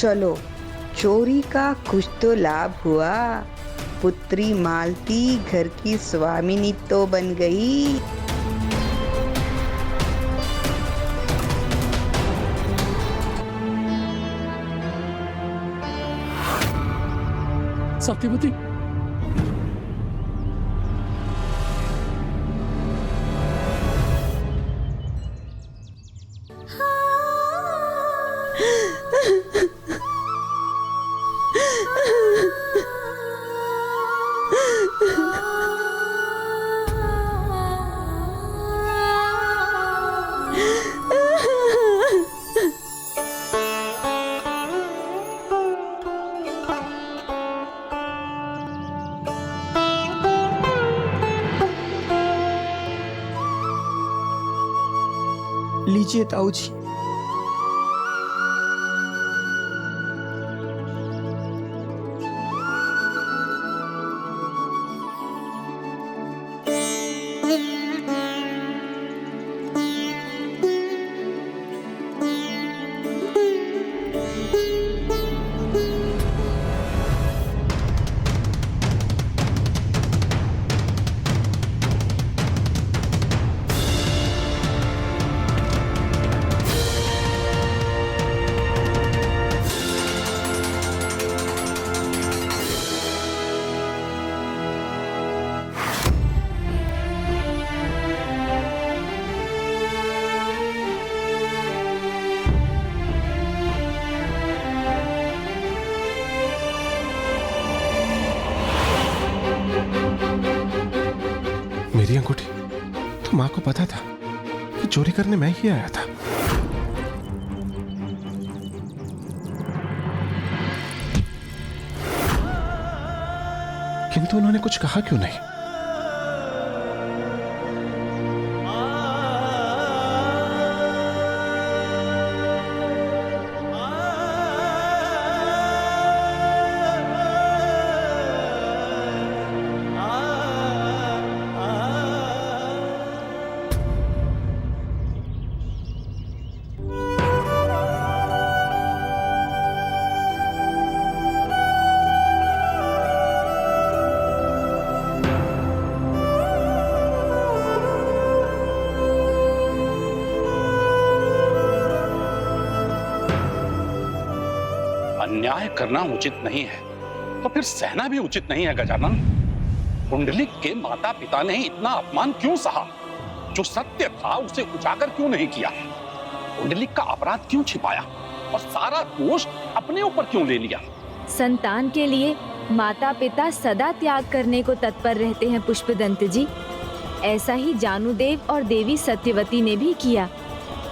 चलो, चोरी का कुछ तो लाभ हुआ। पुत्री मालती घर की स्वामिनी तो बन गई। सत्यवती, लीजिए ताऊ जी। मेरी अंगूठी तो मां को पता था कि चोरी करने मैं ही आया था। किंतु उन्होंने कुछ कहा क्यों नहीं? अन्याय करना उचित नहीं है तो फिर सहना भी उचित नहीं है गजानन। पुंडलिक के माता पिता ने इतना अपमान क्यों सहा? जो सत्य था उसे उजागर क्यों नहीं किया? पुंडलिक का अपराध क्यों छिपाया और सारा दोष अपने ऊपर क्यों ले लिया? संतान के लिए माता पिता सदा त्याग करने को तत्पर रहते हैं पुष्पदंत जी। ऐसा ही जानुदेव और देवी सत्यवती ने भी किया।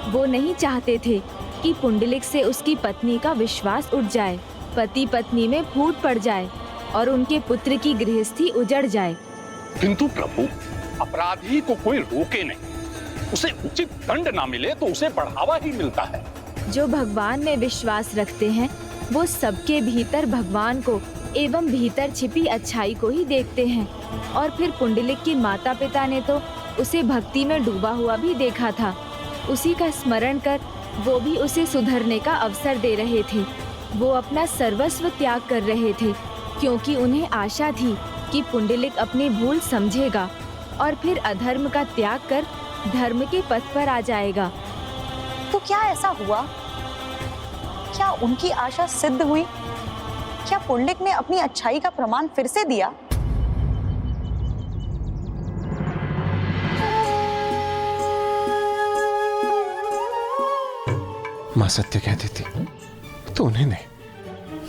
वो नहीं चाहते थे कि पुंडलिक से उसकी पत्नी का विश्वास उठ जाए, पति पत्नी में फूट पड़ जाए और उनके पुत्र की गृहस्थी उजड़ जाए। किंतु प्रभु, अपराधी को कोई रोके नहीं, उसे उचित दंड ना मिले तो उसे बढ़ावा ही मिलता है। जो भगवान में विश्वास रखते हैं वो सबके भीतर भगवान को एवं भीतर छिपी अच्छाई को ही देखते हैं। और फिर पुंडलिक के माता पिता ने तो उसे भक्ति में डूबा हुआ भी देखा था। उसी का स्मरण कर वो भी उसे सुधरने का अवसर दे रहे थे। वो अपना सर्वस्व त्याग कर रहे थे क्योंकि उन्हें आशा थी कि पुंडलिक अपनी भूल समझेगा और फिर अधर्म का त्याग कर धर्म के पथ पर आ जाएगा। तो क्या ऐसा हुआ? क्या उनकी आशा सिद्ध हुई? क्या पुंडलिक ने अपनी अच्छाई का प्रमाण फिर से दिया? मां सत्य कह देती तो उन्हें नहीं,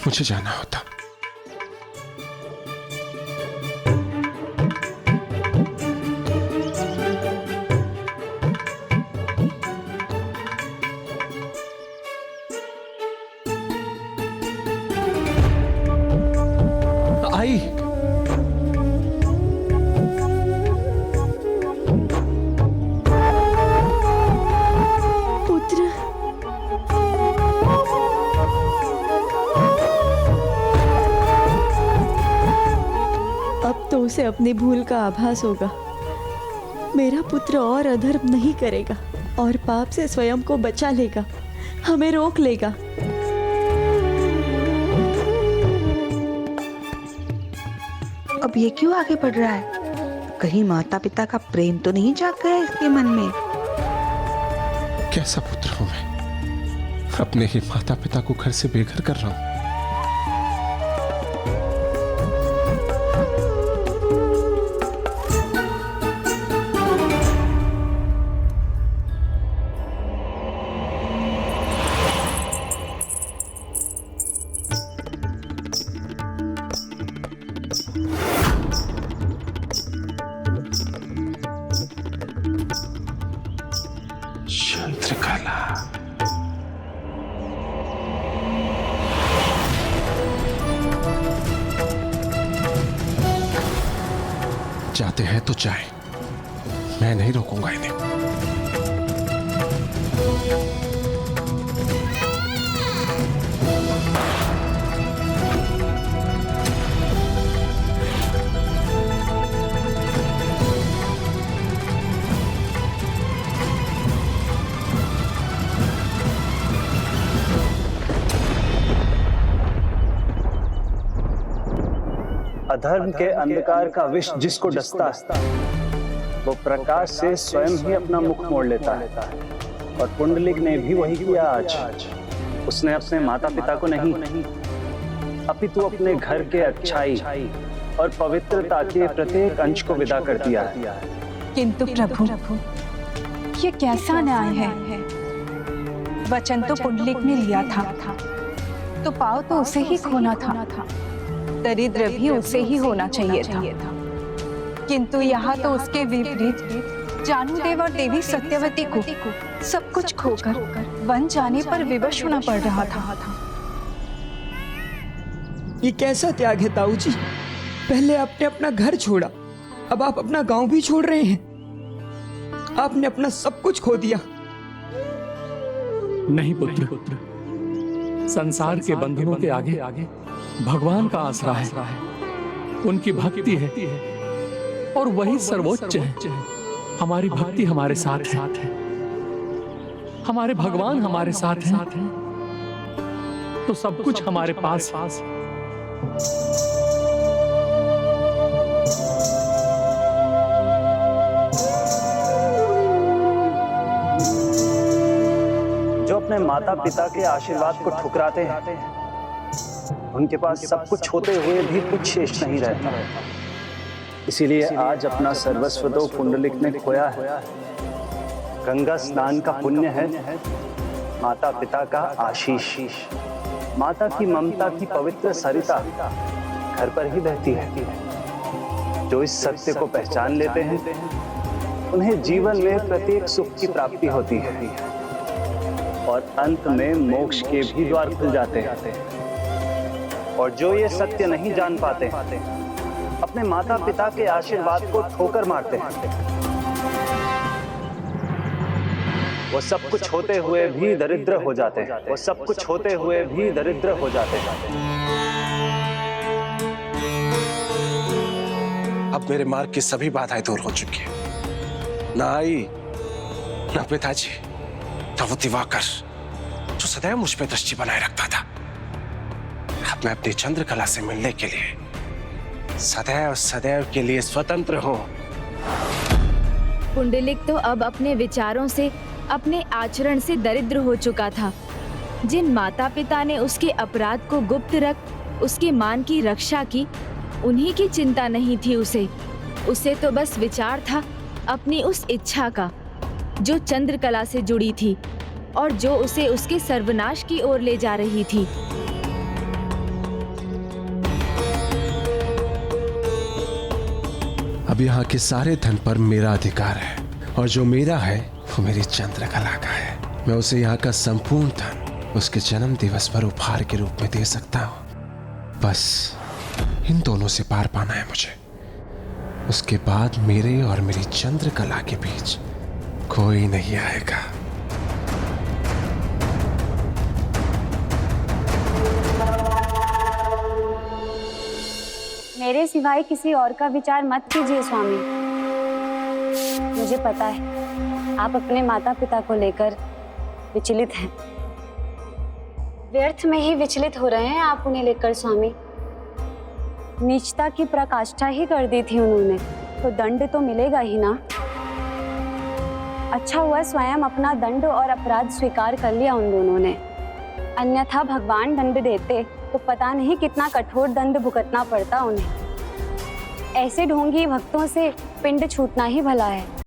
मुझे जाना होता। आई उसे अपनी भूल का आभास होगा। मेरा पुत्र और अधर्म नहीं करेगा और पाप से स्वयं को बचा लेगा, हमें रोक लेगा। अब ये क्यों आगे बढ़ रहा है? कहीं माता पिता का प्रेम तो नहीं जाग गया इसके मन में? कैसा पुत्र हूं मैं, अपने ही माता पिता को घर से बेघर कर रहा हूं। चंद्रकला, जाते हैं तो जाए, मैं नहीं रोकूंगा इन्हें। अधर्म के अंधकार का विष जिसको डसता वो प्रकाश से स्वयं ही अपना मुख मोड़ लेता है। और पुंडलिक ने भी वही किया आज। उसने अपने माता पिता को नहीं अपितु अपने घर के अच्छाई और पवित्रता के प्रत्येक अंश को विदा कर दिया है। किंतु प्रभु, ये कैसा न्याय है? वचन तो पुंडलिक ने लिया था, तो पाव तो उसे ही खोना था, दरिद्र भी उसे ही होना चाहिए था। किंतु यहाँ तो उसके विपरीत जानुदेव और देवी सत्यवती को सब कुछ खोकर वन जाने पर विवश होना पड़ रहा था। ये कैसा त्याग है ताऊ जी? पहले आपने अपना घर छोड़ा, अब आप अपना गांव भी छोड़ रहे हैं। आपने अपना सब कुछ खो दिया। नहीं पुत्र, संसार के बंधनों के आगे भगवान का आसरा है, उनकी भक्ति है और वही सर्वोच्च है। हमारी भक्ति हमारे साथ है, हमारे भगवान हमारे साथ हैं, तो सब कुछ हमारे पास है। जो अपने माता पिता के आशीर्वाद को ठुकराते हैं, उनके पास सब कुछ होते हुए भी कुछ शेष नहीं रहता। इसीलिए आज अपना सर्वस्व तो पुंडलिक ने खोया है। गंगा स्नान का पुण्य है, माता पिता का आशीष, माता की ममता की पवित्र सरिता घर पर ही बहती है। जो इस सत्य को पहचान लेते हैं, उन्हें जीवन में प्रत्येक सुख की प्राप्ति होती है और अंत में मोक्ष के भी द्वार खुल जाते हैं। और जो ये सत्य नहीं जान पाते, अपने माता पिता के आशीर्वाद को ठोकर मारते हैं, वो सब कुछ होते हुए भी दरिद्र हो जाते हैं। वो सब कुछ होते हुए भी दरिद्र हो जाते हैं। अब मेरे मार्ग की सभी बाधाएं दूर हो चुकी हैं। ना आई, ना पिताजी, ना वो दिवाकर जो सदैव मुझ पे दृष्टि बनाए रखता था। अब मैं अपनी चंद्रकला से मिलने के लिए सदैव सदैव के लिए स्वतंत्र हूं। पुंडलिक तो अब अपने विचारों से, अपने आचरण से दरिद्र हो चुका था। जिन माता पिता ने उसके अपराध को गुप्त रख उसके मान की रक्षा की, उन्हीं की चिंता नहीं थी उसे तो बस विचार था अपनी उस इच्छा का जो चंद्रकला से जुड़ी थी और जो उसे उसके सर्वनाश की ओर ले जा रही थी। अब यहाँ के सारे धन पर मेरा अधिकार है और जो मेरा है वो मेरी चंद्रकला का है। मैं उसे यहाँ का संपूर्ण धन उसके जन्म दिवस पर उपहार के रूप में दे सकता हूँ। बस इन दोनों से पार पाना है मुझे। उसके बाद मेरे और मेरी चंद्रकला के बीच कोई नहीं आएगा। मेरे सिवाय किसी और का विचार मत कीजिए स्वामी। मुझे पता है आप अपने माता पिता को लेकर विचलित हैं। व्यर्थ में ही विचलित हो रहे हैं आप उन्हें लेकर स्वामी। नीचता की प्रकाष्ठा ही कर दी थी उन्होंने, तो दंड तो मिलेगा ही ना। अच्छा हुआ स्वयं अपना दंड और अपराध स्वीकार कर लिया उन दोनों ने, अन्यथा भगवान दंड देते तो पता नहीं कितना कठोर दंड भुगतना पड़ता उन्हें। ऐसे ढोंगी भक्तों से पिंड छूटना ही भला है।